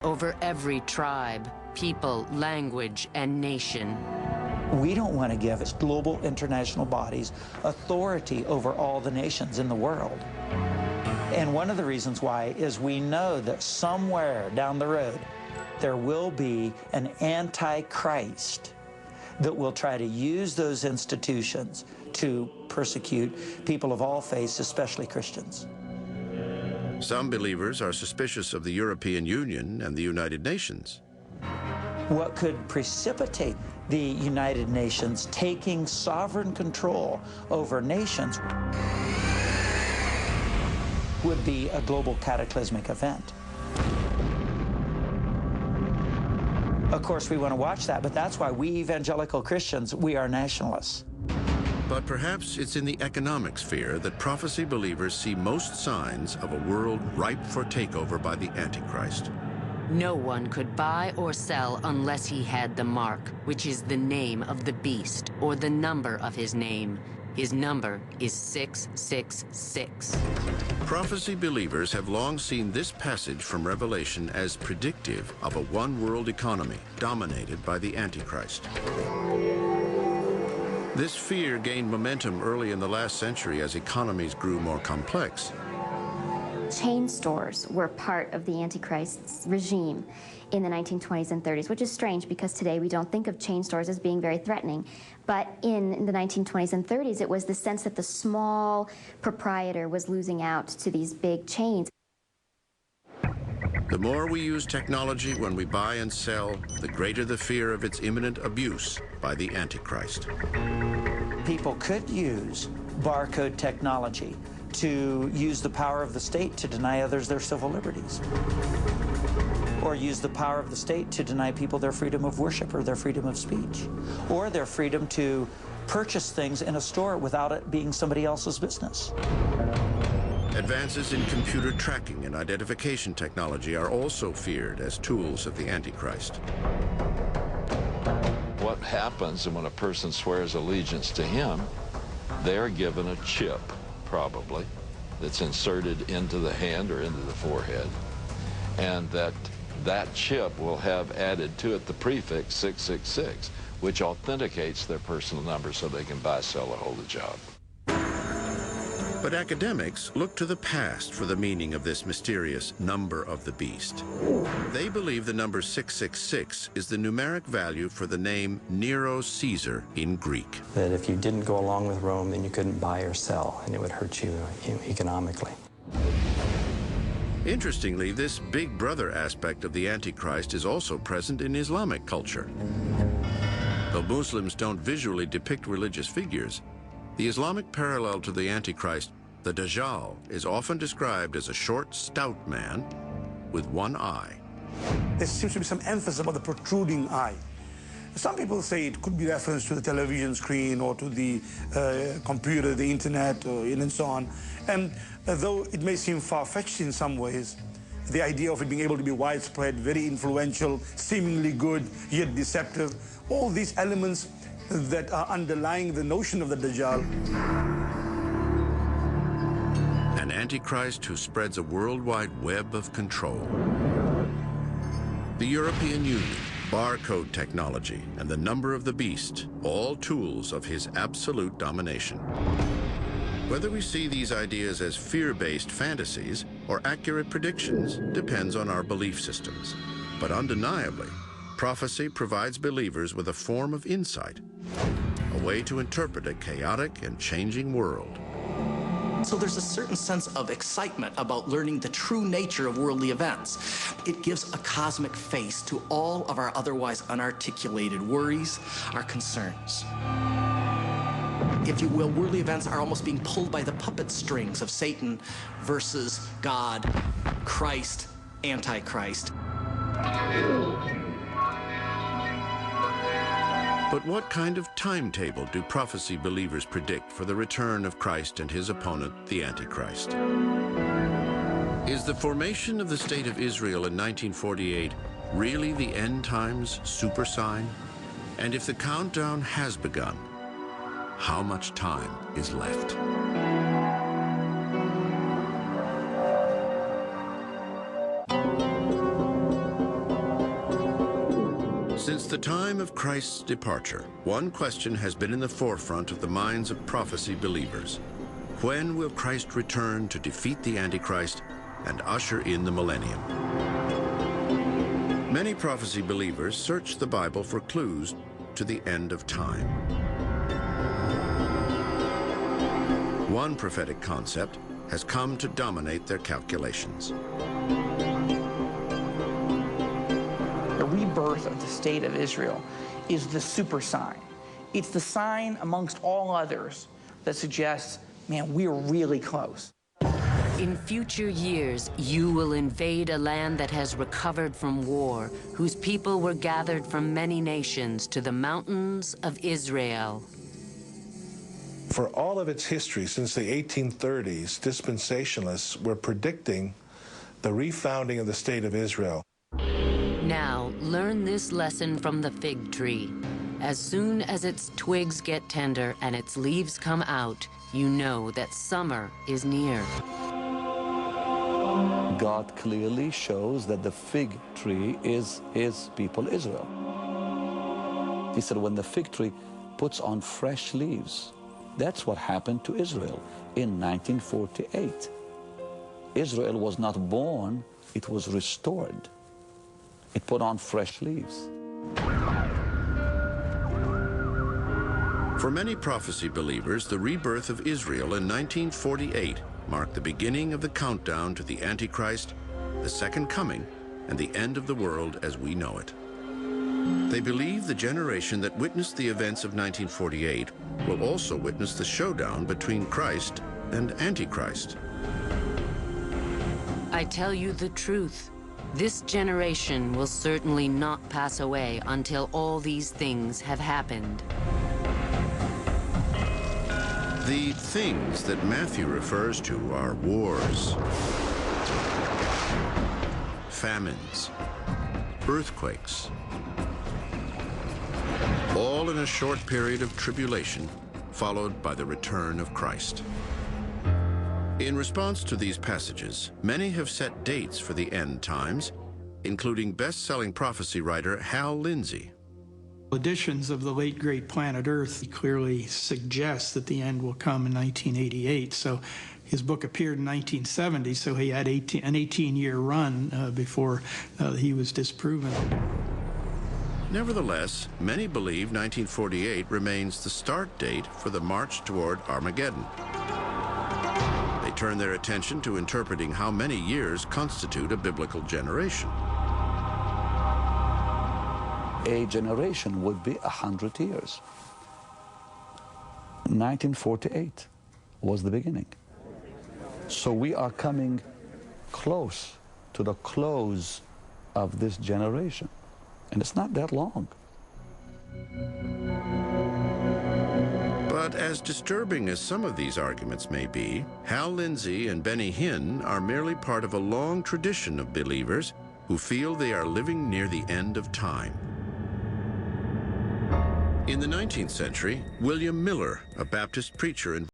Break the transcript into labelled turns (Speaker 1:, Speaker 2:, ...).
Speaker 1: over every tribe, people, language, and nation.
Speaker 2: We don't want to give global international bodies authority over all the nations in the world. And one of the reasons why is we know that somewhere down the road there will be an Antichrist that will try to use those institutions to persecute people of all faiths, especially Christians.
Speaker 3: Some believers are suspicious of the European Union and the United Nations.
Speaker 2: What could precipitate the United Nations taking sovereign control over nations would be a global cataclysmic event. Of course, we want to watch that, but that's why we evangelical Christians, we are nationalists.
Speaker 3: But perhaps it's in the economic sphere that prophecy believers see most signs of a world ripe for takeover by the Antichrist.
Speaker 1: No one could buy or sell unless he had the mark, which is the name of the beast, or the number of his name. His number is 666.
Speaker 3: Prophecy believers have long seen this passage from Revelation as predictive of a one-world economy dominated by the Antichrist. This fear gained momentum early in the last century as economies grew more complex.
Speaker 4: Chain stores were part of the Antichrist's regime in the 1920s and 30s, which is strange because today we don't think of chain stores as being very threatening. But in the 1920s and 30s, it was the sense that the small proprietor was losing out to these big chains.
Speaker 3: The more we use technology when we buy and sell, the greater the fear of its imminent abuse by the Antichrist.
Speaker 2: People could use barcode technology to use the power of the state to deny others their civil liberties, or use the power of the state to deny people their freedom of worship or their freedom of speech, or their freedom to purchase things in a store without it being somebody else's business.
Speaker 3: Advances in computer tracking and identification technology are also feared as tools of the Antichrist.
Speaker 5: What happens when a person swears allegiance to him, they're given a chip, probably, that's inserted into the hand or into the forehead, and that chip will have added to it the prefix 666, which authenticates their personal number so they can buy, sell, or hold a job.
Speaker 3: But academics look to the past for the meaning of this mysterious number of the beast. They believe the number 666 is the numeric value for the name Nero Caesar in Greek.
Speaker 6: That if you didn't go along with Rome, then you couldn't buy or sell, and it would hurt you economically.
Speaker 3: Interestingly, this big brother aspect of the Antichrist is also present in Islamic culture. Though Muslims don't visually depict religious figures, the Islamic parallel to the Antichrist, the Dajjal, is often described as a short, stout man with one eye.
Speaker 7: There seems to be some emphasis about the protruding eye. Some people say it could be reference to the television screen or to the computer, the internet, and so on. And though it may seem far-fetched in some ways, the idea of it being able to be widespread, very influential, seemingly good, yet deceptive, all these elements that are underlying the notion of the Dajjal.
Speaker 3: An Antichrist who spreads a worldwide web of control. The European Union, barcode technology, and the number of the beast, all tools of his absolute domination. Whether we see these ideas as fear-based fantasies or accurate predictions depends on our belief systems. But undeniably, prophecy provides believers with a form of insight, a way to interpret a chaotic and changing world.
Speaker 8: So there's a certain sense of excitement about learning the true nature of worldly events. It gives a cosmic face to all of our otherwise unarticulated worries, our concerns. If you will, worldly events are almost being pulled by the puppet strings of Satan versus God, Christ, Antichrist.
Speaker 3: But what kind of timetable do prophecy believers predict for the return of Christ and his opponent, the Antichrist? Is the formation of the State of Israel in 1948 really the end times super sign? And if the countdown has begun, how much time is left? Since the time of Christ's departure, one question has been in the forefront of the minds of prophecy believers. When will Christ return to defeat the Antichrist and usher in the millennium? Many prophecy believers search the Bible for clues to the end of time. One prophetic concept has come to dominate their calculations.
Speaker 9: The rebirth of the state of Israel is the super sign. It's the sign amongst all others that suggests, man, we're really close.
Speaker 1: In future years, you will invade a land that has recovered from war, whose people were gathered from many nations to the mountains of Israel.
Speaker 10: For all of its history since the 1830s, dispensationalists were predicting the refounding of the state of Israel.
Speaker 1: Now, learn this lesson from the fig tree. As soon as its twigs get tender and its leaves come out, you know that summer is near.
Speaker 11: God clearly shows that the fig tree is his people Israel. He said when the fig tree puts on fresh leaves, that's what happened to Israel in 1948. Israel was not born, it was restored. It put on fresh leaves.
Speaker 3: For many prophecy believers, the rebirth of Israel in 1948 marked the beginning of the countdown to the Antichrist, the second coming, and the end of the world as we know it. They believe the generation that witnessed the events of 1948 will also witness the showdown between Christ and Antichrist.
Speaker 1: I tell you the truth. This generation will certainly not pass away until all these things have happened.
Speaker 3: The things that Matthew refers to are wars, famines, earthquakes, all in a short period of tribulation, followed by the return of Christ. In response to these passages, many have set dates for the end times, including best-selling prophecy writer Hal Lindsey.
Speaker 12: Editions of the late great Planet Earth clearly suggest that the end will come in 1988. So his book appeared in 1970, so he had an 18-year run before he was disproven.
Speaker 3: Nevertheless, many believe 1948 remains the start date for the march toward Armageddon. They turn their attention to interpreting how many years constitute a biblical generation.
Speaker 11: A generation would be 100 years. 1948 was the beginning. So we are coming close to the close of this generation. And it's not that long.
Speaker 3: But as disturbing as some of these arguments may be, Hal Lindsey and Benny Hinn are merely part of a long tradition of believers who feel they are living near the end of time. In the 19th century, William Miller, a Baptist preacher in